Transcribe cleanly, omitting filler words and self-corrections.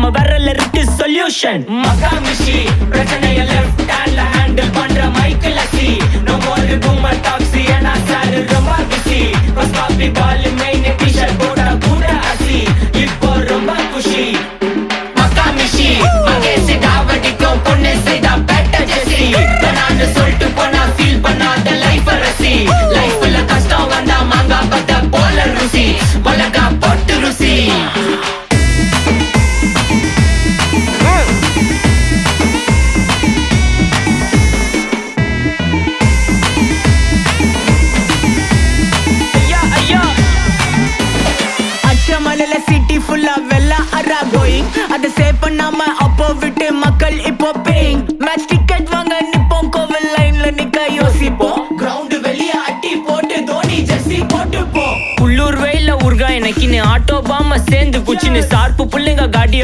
நம்ம விரல்ல இருக்கு சொல்யூஷன். மகாமிஷி பிரச்சனைய லெஃப்ட் ஹேண்ட்ல ஹேண்டில் பண்ற மைக்கேல் அசி. நோ மோர் பூமர் டாக்ஸி ஏனா சார் ரொம்ப பிஸி. ஃபர்ஸ்ட் காப்பி பால் மெயின் டி-ஷர்ட் போட்டா கூட அசி. இப்போ ரொம்ப குஷி. மகாமிஷி மகேசி டாவடிக்கும் பொண்ணு செய்தா பெட்டர் ஜெசி. நான் சொல்லிட்டு போனா ஃபீல் பண்ணாத லைஃப் ரசி. லைஃப்ல கஷ்டம் வந்தா மாங்கா பத்த போல ருசி. உலகா போட்டு ருசி. மலையில சிட்டி ஃபுல்லா வெள்ள அரா கோயிங். அதை சேவ் பண்ணாம அப்போ விட்டு மக்கள் இப்போ பேயிங். மேட்ச் டிக்கெட் வாங்க நிப்போம் கோவில் லைன்ல நிக்க யோசிப்போம். கிரவுண்ட் வெளிய அட்டி போட்டு தோனி ஜெர்சி போட்டு போ. உள்ளூர் வெயில ஊர்கா எனக்குன்னு ஆட்டோ பாம சேர்ந்து குச்சின்னு சார்பு புள்ளைங்க காடி